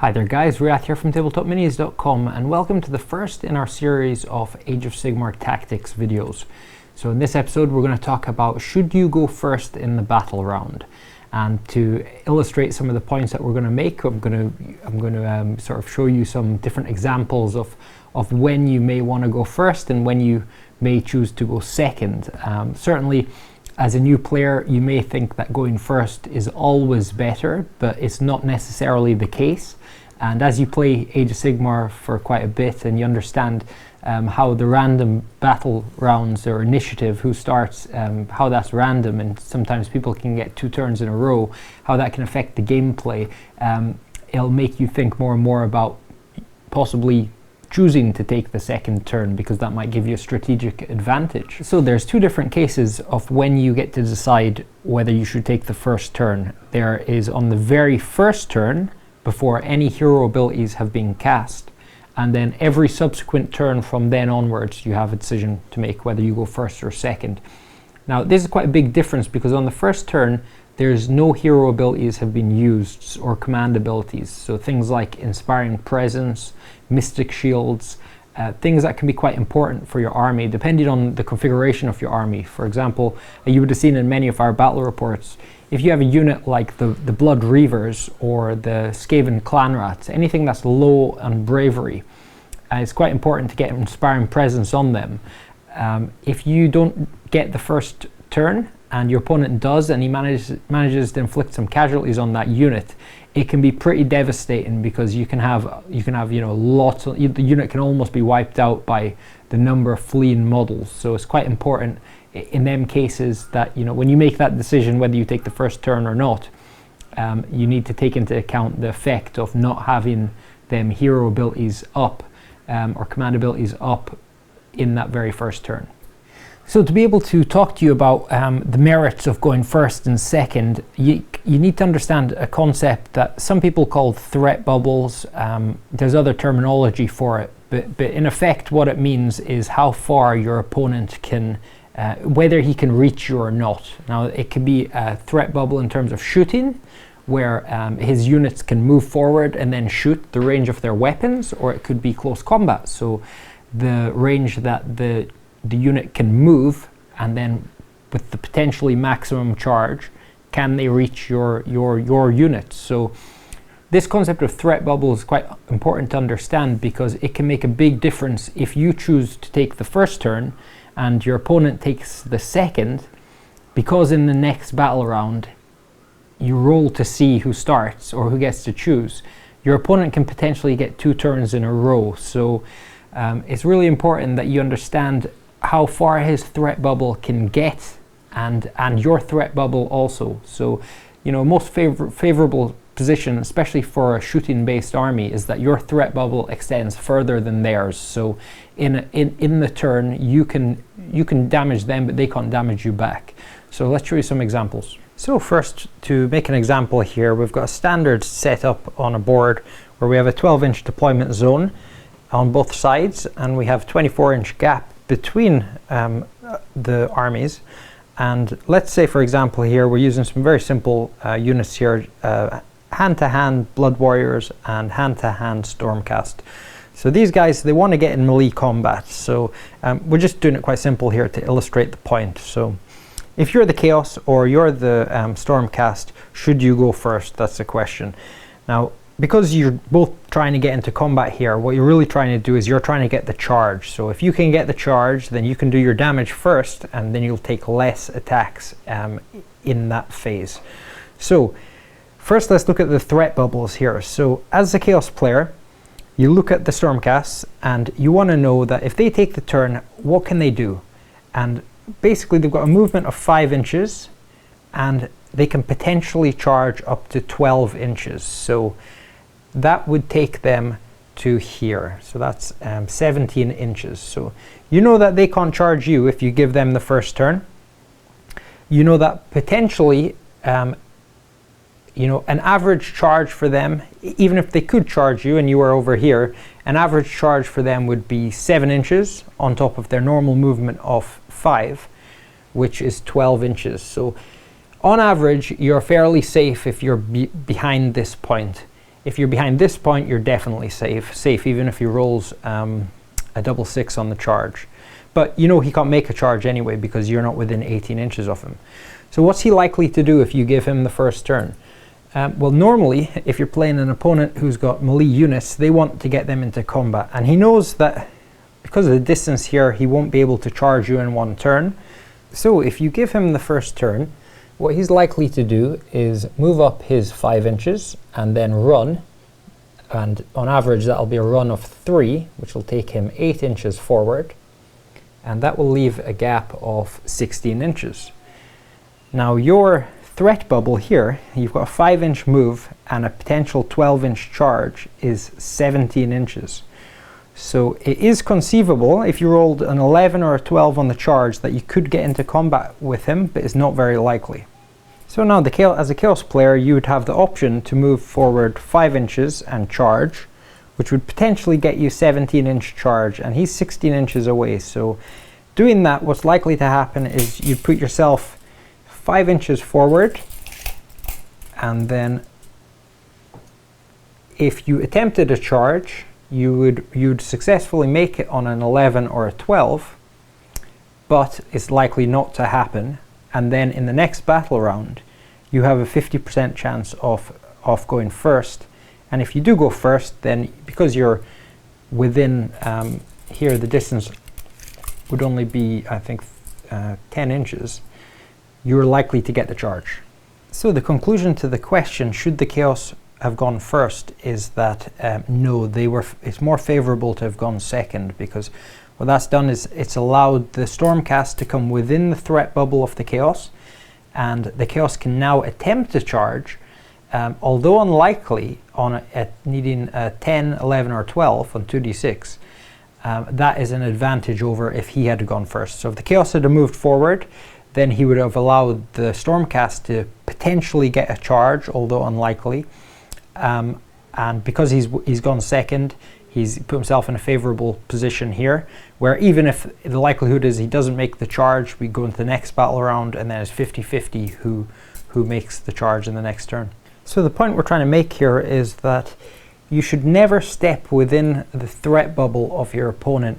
Hi there guys, Riyadh here from tabletopminis.com and welcome to the first in our series of Age of Sigmar Tactics videos. So in this episode we're going to talk about should you go first in the battle round. And to illustrate some of the points that we're going to make, I'm going to sort of show you some different examples of when you may want to go first and when you may choose to go second. Certainly as a new player you may think that going first is always better, but it's not necessarily the case. And as you play Age of Sigmar for quite a bit and you understand how the random battle rounds or initiative, who starts, how that's random, and sometimes people can get 2 turns in a row, how that can affect the gameplay, it'll make you think more and more about possibly choosing to take the second turn because that might give you a strategic advantage. So there's 2 different cases of when you get to decide whether you should take the first turn. There is on the very first turn, before any hero abilities have been cast, and then every subsequent turn from then onwards you have a decision to make whether you go first or second. Now this is quite a big difference because on the first turn there's no hero abilities have been used or command abilities, so things like Inspiring Presence, Mystic Shields, things that can be quite important for your army depending on the configuration of your army. For example, you would have seen in many of our battle reports, if you have a unit like the Blood Reavers or the Skaven Clan Rats, anything that's low on bravery, it's quite important to get Inspiring Presence on them. If you don't get the first turn and your opponent does and he manages to inflict some casualties on that unit, it can be pretty devastating because you can have lots of, the unit can almost be wiped out by the number of fleeing models. So it's quite important in them cases that when you make that decision whether you take the first turn or not, you need to take into account the effect of not having them hero abilities up or command abilities up in that very first turn. So to be able to talk to you about the merits of going first and second, you need to understand a concept that some people call threat bubbles. There's other terminology for it, but in effect what it means is how far your opponent can, whether he can reach you or not. Now it could be a threat bubble in terms of shooting, where his units can move forward and then shoot the range of their weapons, or it could be close combat, so the range that the unit can move, and then with the potentially maximum charge, can they reach your unit? So this concept of threat bubble is quite important to understand because it can make a big difference if you choose to take the first turn and your opponent takes the second, because in the next battle round you roll to see who starts or who gets to choose. Your opponent can potentially get 2 turns in a row, so it's really important that you understand how far his threat bubble can get and your threat bubble also. So most favorable position, especially for a shooting based army, is that your threat bubble extends further than theirs. So in the turn you can damage them, but they can't damage you back. So let's show you some examples. So first, to make an example here, we've got a standard setup on a board where we have a 12-inch deployment zone on both sides, and we have 24-inch gap between the armies. And let's say, for example, here we're using some very simple units here, hand-to-hand Blood Warriors and hand-to-hand Stormcast. So these guys, they want to get in melee combat, so we're just doing it quite simple here to illustrate the point. So if you're the Chaos or you're the Stormcast, should you go first? That's the question. Now, because you're both trying to get into combat here, what you're really trying to do is you're trying to get the charge. So if you can get the charge, then you can do your damage first, and then you'll take less attacks in that phase. So first let's look at the threat bubbles here. So as a Chaos player, you look at the Stormcasts and you want to know that if they take the turn, what can they do? And basically they've got a movement of 5 inches and they can potentially charge up to 12 inches. So that would take them to here. So that's 17 inches. So you know that they can't charge you if you give them the first turn. You know that potentially an average charge for them, even if they could charge you and you were over here, an average charge for them would be 7 inches on top of their normal movement of 5, which is 12 inches. So on average, you're fairly safe if you're behind this point. If you're behind this point, you're definitely safe even if he rolls a double 6 on the charge. But you know he can't make a charge anyway because you're not within 18 inches of him. So what's he likely to do if you give him the first turn? Well, normally, if you're playing an opponent who's got melee units, they want to get them into combat. And he knows that because of the distance here, he won't be able to charge you in one turn. So if you give him the first turn, what he's likely to do is move up his 5 inches and then run. And on average, that'll be a run of 3, which will take him 8 inches forward. And that will leave a gap of 16 inches. Now your threat bubble here, you've got a 5-inch move and a potential 12-inch charge is 17 inches. So it is conceivable if you rolled an 11 or a 12 on the charge that you could get into combat with him, but it's not very likely. So now as a Chaos player, you would have the option to move forward 5 inches and charge, which would potentially get you 17-inch charge, and he's 16 inches away. So doing that, what's likely to happen is you'd put yourself 5 inches forward, and then if you attempted a charge, you'd successfully make it on an 11 or a 12, but it's likely not to happen. And then in the next battle round, you have a 50% chance of going first. And if you do go first, then because you're within here, the distance would only be, I think, 10 inches, you're likely to get the charge. So the conclusion to the question, should the Chaos have gone first, is that no, it's more favorable to have gone second, because what that's done is it's allowed the Stormcast to come within the threat bubble of the Chaos, and the Chaos can now attempt to charge, although unlikely at needing a 10, 11 or 12 on 2d6. That is an advantage over if he had gone first. So if the Chaos had moved forward, then he would have allowed the Stormcast to potentially get a charge, although unlikely. And because he's gone second, he's put himself in a favorable position here, where even if the likelihood is he doesn't make the charge, we go into the next battle round, and then it's 50-50 who makes the charge in the next turn. So the point we're trying to make here is that you should never step within the threat bubble of your opponent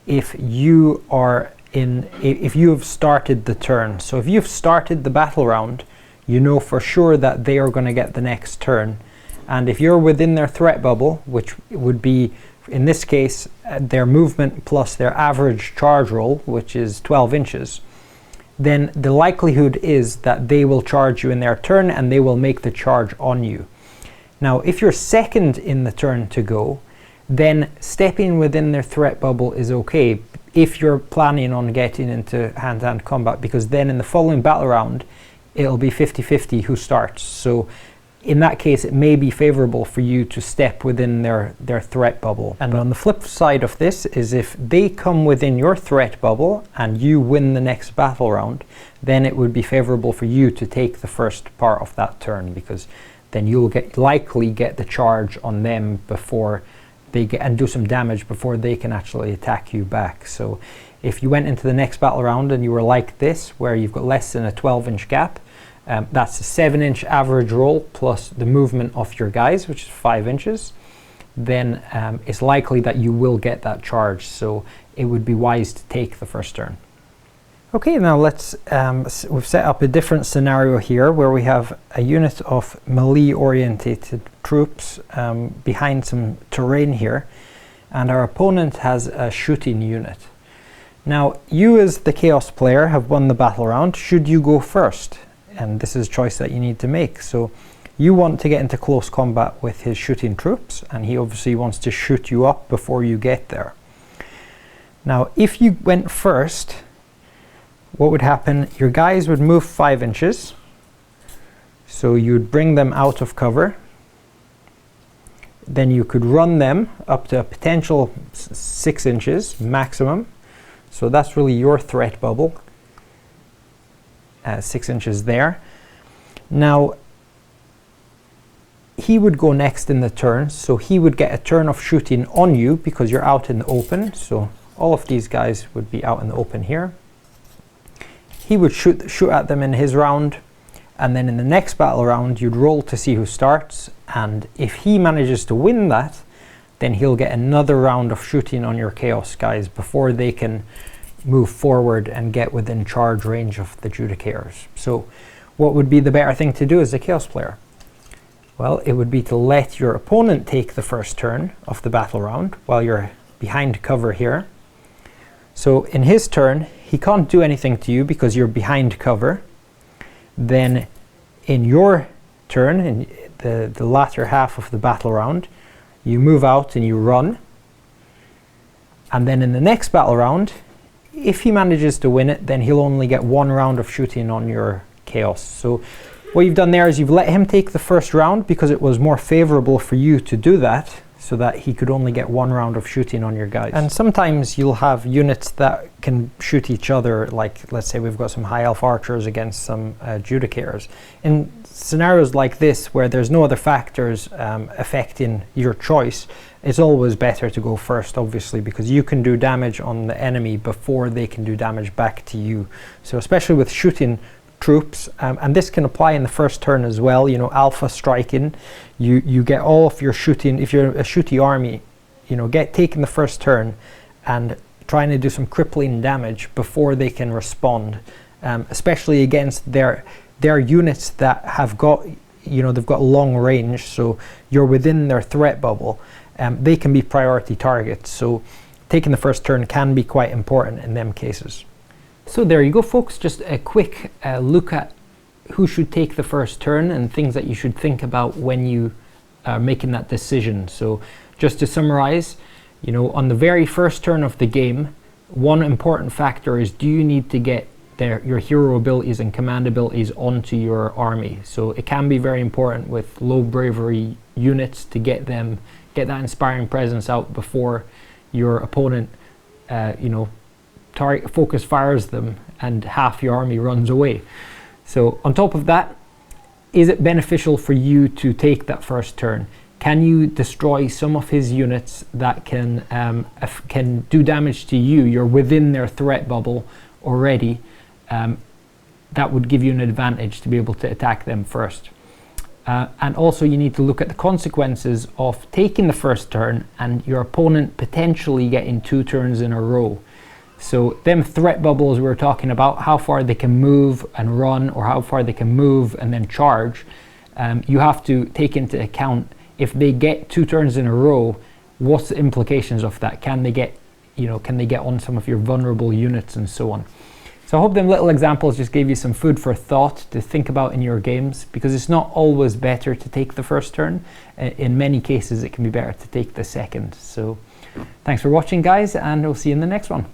if you have started the turn. So if you've started the battle round, you know for sure that they are going to get the next turn. And if you're within their threat bubble, which would be, in this case, their movement plus their average charge roll, which is 12 inches, then the likelihood is that they will charge you in their turn and they will make the charge on you. Now, if you're second in the turn to go, then stepping within their threat bubble is okay if you're planning on getting into hand-to-hand combat, because then in the following battle round, it'll be 50-50 who starts. So in that case, it may be favorable for you to step within their threat bubble. And on the flip side of this is if they come within your threat bubble and you win the next battle round, then it would be favorable for you to take the first part of that turn, because then you'll likely get the charge on them before they get, and do some damage before they can actually attack you back. So if you went into the next battle round and you were like this, where you've got less than a 12-inch gap, that's a 7-inch average roll plus the movement of your guys, which is 5 inches, then it's likely that you will get that charge. So it would be wise to take the first turn. Okay, now we've set up a different scenario here where we have a unit of melee-orientated troops behind some terrain here, and our opponent has a shooting unit. Now, you as the Chaos player have won the battle round. Should you go first? And this is a choice that you need to make. So you want to get into close combat with his shooting troops, and he obviously wants to shoot you up before you get there. Now, if you went first, what would happen? Your guys would move 5 inches. So you'd bring them out of cover. Then you could run them up to a potential 6 inches maximum. So that's really your threat bubble. 6 inches there. Now, he would go next in the turn, so he would get a turn of shooting on you because you're out in the open. So all of these guys would be out in the open here. He would shoot at them in his round, and then in the next battle round, you'd roll to see who starts, and if he manages to win that, then he'll get another round of shooting on your Chaos guys before they can move forward and get within charge range of the Judicators. So what would be the better thing to do as a Chaos player? Well, it would be to let your opponent take the first turn of the battle round while you're behind cover here. So in his turn, he can't do anything to you because you're behind cover. Then in your turn, in the latter half of the battle round, you move out and you run. And then in the next battle round, if he manages to win it, then he'll only get one round of shooting on your Chaos. So what you've done there is you've let him take the first round because it was more favorable for you to do that, so that he could only get one round of shooting on your guys. And sometimes you'll have units that can shoot each other, like let's say we've got some high elf archers against some Judicators. In scenarios like this, where there's no other factors affecting your choice, it's always better to go first, obviously, because you can do damage on the enemy before they can do damage back to you. So especially with shooting troops, and this can apply in the first turn as well, you know, alpha striking, you get all of your shooting. If you're a shooty army, you know, taking the first turn and trying to do some crippling damage before they can respond, especially against their units that have got, you know, they've got long range, so you're within their threat bubble. They can be priority targets, so taking the first turn can be quite important in them cases. So there you go, folks, just a quick look at who should take the first turn and things that you should think about when you are making that decision. So just to summarize, you know, on the very first turn of the game, one important factor is, do you need to get your hero abilities and command abilities onto your army? So it can be very important with low bravery units to get that inspiring presence out before your opponent, you know, focus fires them and half your army runs away. So on top of that, is it beneficial for you to take that first turn? Can you destroy some of his units that can do damage to you? You're within their threat bubble already. That would give you an advantage to be able to attack them first. And also you need to look at the consequences of taking the first turn and your opponent potentially getting 2 turns in a row. So them threat bubbles we were talking about, how far they can move and run, or how far they can move and then charge, you have to take into account, if they get 2 turns in a row, what's the implications of that? Can they get on some of your vulnerable units and so on? So I hope them little examples just gave you some food for thought to think about in your games, because it's not always better to take the first turn. In many cases it can be better to take the second. So thanks for watching, guys, and we'll see you in the next one.